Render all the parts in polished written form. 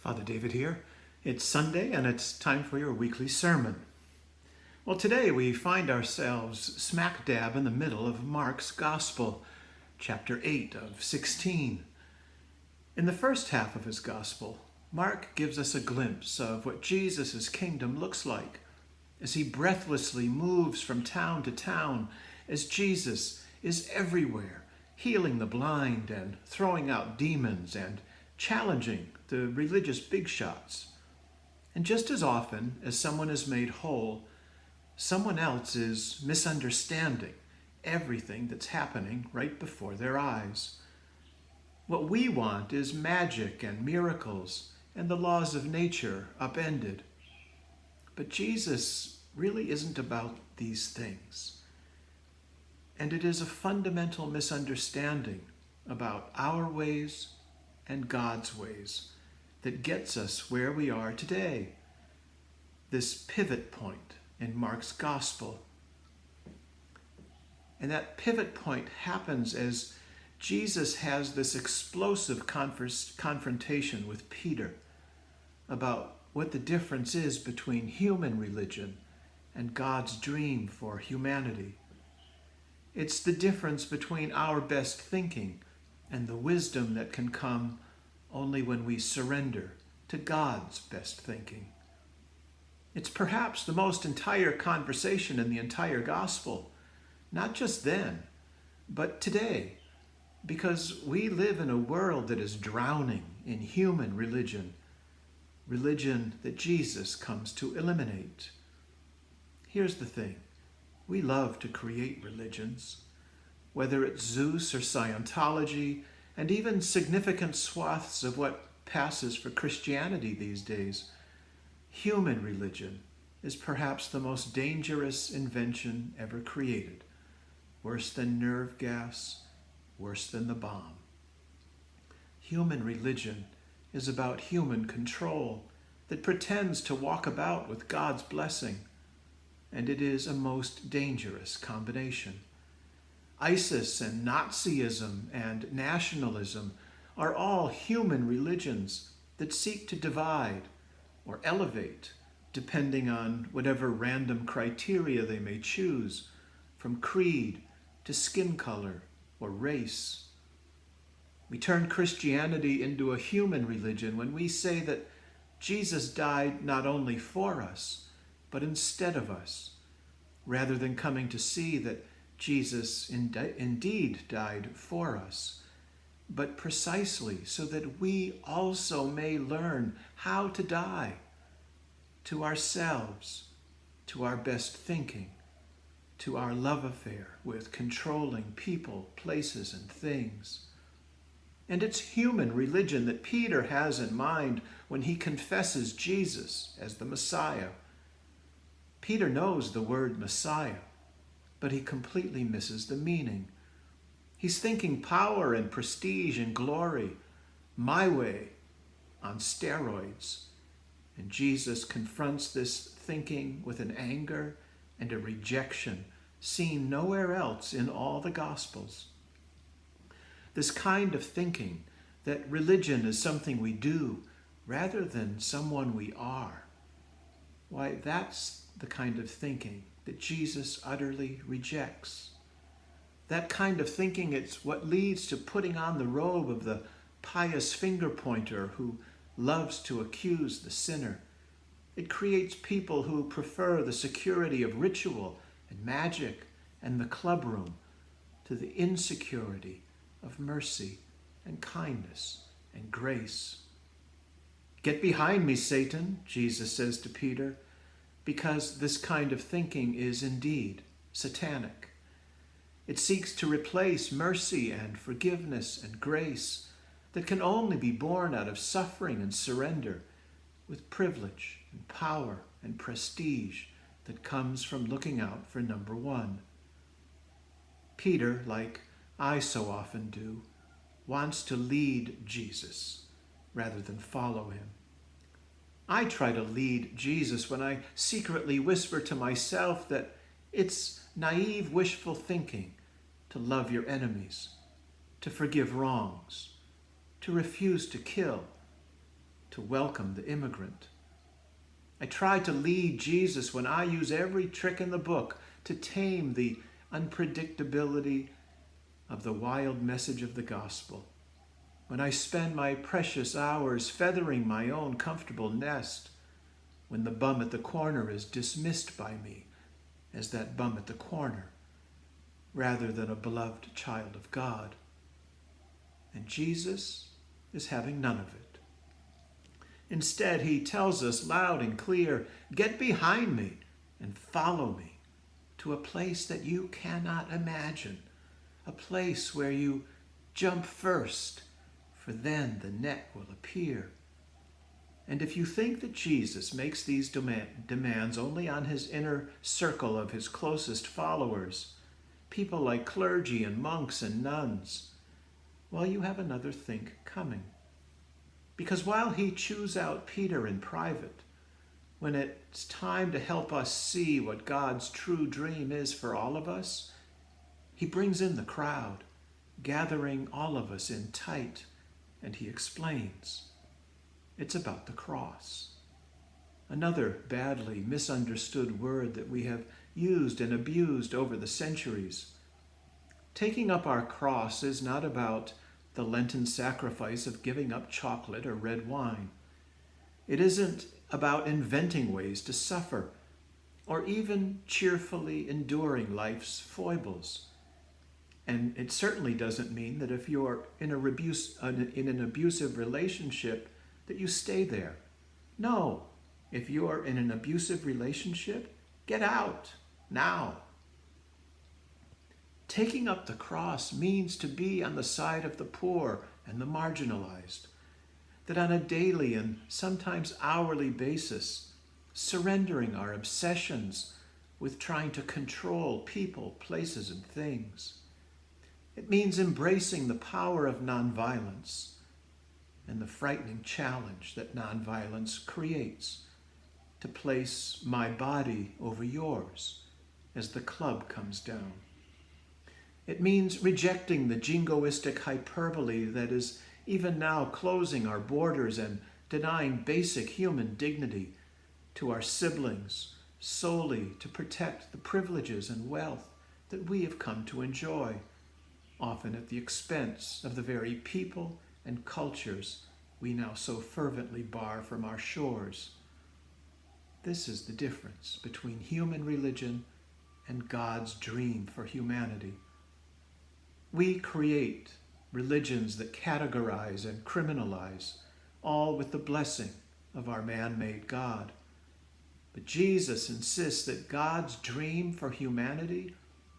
Father David here. It's Sunday and it's time for your weekly sermon. Well, today we find ourselves smack dab in the middle of Mark's Gospel, chapter 8 of 16. In the first half of his Gospel, Mark gives us a glimpse of what Jesus' kingdom looks like as he breathlessly moves from town to town, as Jesus is everywhere, healing the blind and throwing out demons and challenging the religious big shots. And just as often as someone is made whole, someone else is misunderstanding everything that's happening right before their eyes. What we want is magic and miracles and the laws of nature upended. But Jesus really isn't about these things. And it is a fundamental misunderstanding about our ways and God's ways that gets us where we are today. This pivot point in Mark's Gospel. And that pivot point happens as Jesus has this explosive confrontation with Peter about what the difference is between human religion and God's dream for humanity. It's the difference between our best thinking and the wisdom that can come only when we surrender to God's best thinking. It's perhaps the most entire conversation in the entire gospel, not just then, but today, because we live in a world that is drowning in human religion that Jesus comes to eliminate. Here's the thing. We love to create religions, whether it's Zeus or Scientology, and even significant swaths of what passes for Christianity these days. Human religion is perhaps the most dangerous invention ever created. Worse than nerve gas, worse than the bomb. Human religion is about human control that pretends to walk about with God's blessing, and it is a most dangerous combination. ISIS and Nazism and nationalism are all human religions that seek to divide or elevate, depending on whatever random criteria they may choose, from creed to skin color or race. We turn Christianity into a human religion when we say that Jesus died not only for us, but instead of us, rather than coming to see that Jesus indeed died for us, but precisely so that we also may learn how to die to ourselves, to our best thinking, to our love affair with controlling people, places, and things. And it's human religion that Peter has in mind when he confesses Jesus as the Messiah. Peter knows the word Messiah, but he completely misses the meaning. He's thinking power and prestige and glory, my way, on steroids. And Jesus confronts this thinking with an anger and a rejection seen nowhere else in all the Gospels. This kind of thinking that religion is something we do rather than someone we are, why, that's the kind of thinking that Jesus utterly rejects. That kind of thinking, it's what leads to putting on the robe of the pious finger pointer who loves to accuse the sinner. It creates people who prefer the security of ritual and magic and the clubroom to the insecurity of mercy and kindness and grace. Get behind me, Satan, Jesus says to Peter, because this kind of thinking is indeed satanic. It seeks to replace mercy and forgiveness and grace that can only be born out of suffering and surrender with privilege and power and prestige that comes from looking out for number one. Peter, like I so often do, wants to lead Jesus rather than follow him. I try to lead Jesus when I secretly whisper to myself that it's naive, wishful thinking to love your enemies, to forgive wrongs, to refuse to kill, to welcome the immigrant. I try to lead Jesus when I use every trick in the book to tame the unpredictability of the wild message of the gospel. When I spend my precious hours feathering my own comfortable nest, when the bum at the corner is dismissed by me as that bum at the corner, rather than a beloved child of God. And Jesus is having none of it. Instead, he tells us loud and clear, get behind me and follow me to a place that you cannot imagine, a place where you jump first, for then the net will appear. And if you think that Jesus makes these demands only on his inner circle of his closest followers, people like clergy and monks and nuns, well, you have another think coming. Because while he chews out Peter in private, when it's time to help us see what God's true dream is for all of us, he brings in the crowd, gathering all of us in tight, and he explains. It's about the cross. Another badly misunderstood word that we have used and abused over the centuries. Taking up our cross is not about the Lenten sacrifice of giving up chocolate or red wine. It isn't about inventing ways to suffer or even cheerfully enduring life's foibles. And it certainly doesn't mean that if you're in an abusive relationship that you stay there. No, if you're in an abusive relationship, get out now. Taking up the cross means to be on the side of the poor and the marginalized, that on a daily and sometimes hourly basis, surrendering our obsessions with trying to control people, places, and things. It means embracing the power of nonviolence and the frightening challenge that nonviolence creates to place my body over yours as the club comes down. It means rejecting the jingoistic hyperbole that is even now closing our borders and denying basic human dignity to our siblings solely to protect the privileges and wealth that we have come to enjoy, often at the expense of the very people and cultures we now so fervently bar from our shores. This is the difference between human religion and God's dream for humanity. We create religions that categorize and criminalize, all with the blessing of our man-made God. But Jesus insists that God's dream for humanity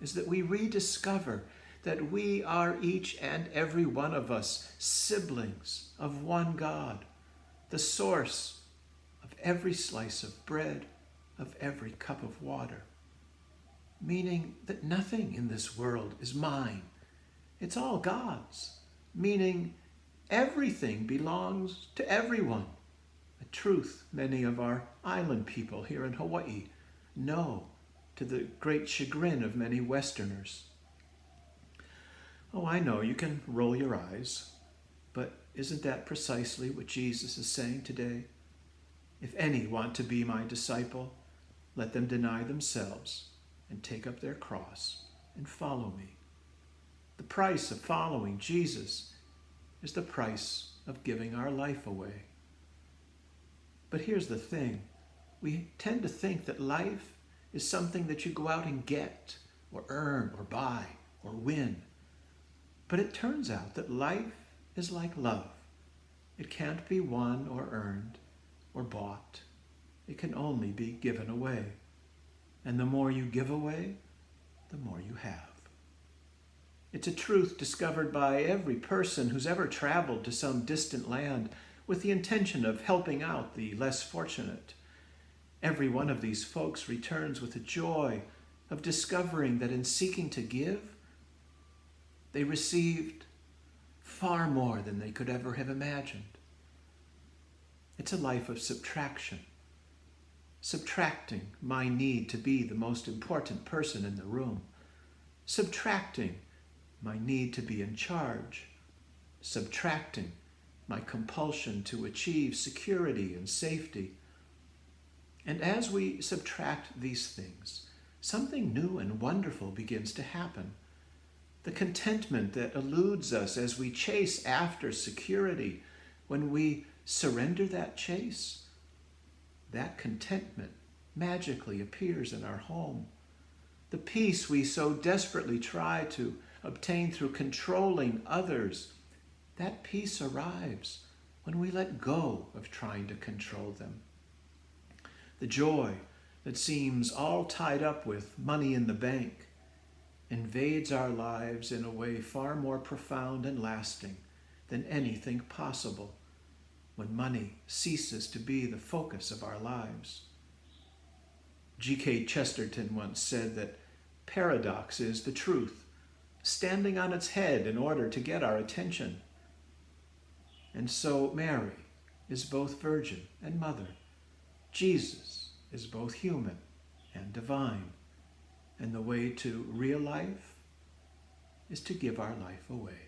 is that we rediscover that we are each and every one of us siblings of one God, the source of every slice of bread, of every cup of water. Meaning that nothing in this world is mine. It's all God's. Meaning everything belongs to everyone. A truth many of our island people here in Hawaii know, to the great chagrin of many Westerners. Oh, I know you can roll your eyes, but isn't that precisely what Jesus is saying today? If any want to be my disciple, let them deny themselves and take up their cross and follow me. The price of following Jesus is the price of giving our life away. But here's the thing. We tend to think that life is something that you go out and get, or earn, or buy, or win. But it turns out that life is like love. It can't be won or earned or bought. It can only be given away. And the more you give away, the more you have. It's a truth discovered by every person who's ever traveled to some distant land with the intention of helping out the less fortunate. Every one of these folks returns with a joy of discovering that in seeking to give, they received far more than they could ever have imagined. It's a life of subtraction. Subtracting my need to be the most important person in the room. Subtracting my need to be in charge. Subtracting my compulsion to achieve security and safety. And as we subtract these things, something new and wonderful begins to happen. The contentment that eludes us as we chase after security, when we surrender that chase, that contentment magically appears in our home. The peace we so desperately try to obtain through controlling others, that peace arrives when we let go of trying to control them. The joy that seems all tied up with money in the bank invades our lives in a way far more profound and lasting than anything possible when money ceases to be the focus of our lives. G.K. Chesterton once said that paradox is the truth, standing on its head in order to get our attention. And so Mary is both virgin and mother. Jesus is both human and divine. And the way to real life is to give our life away.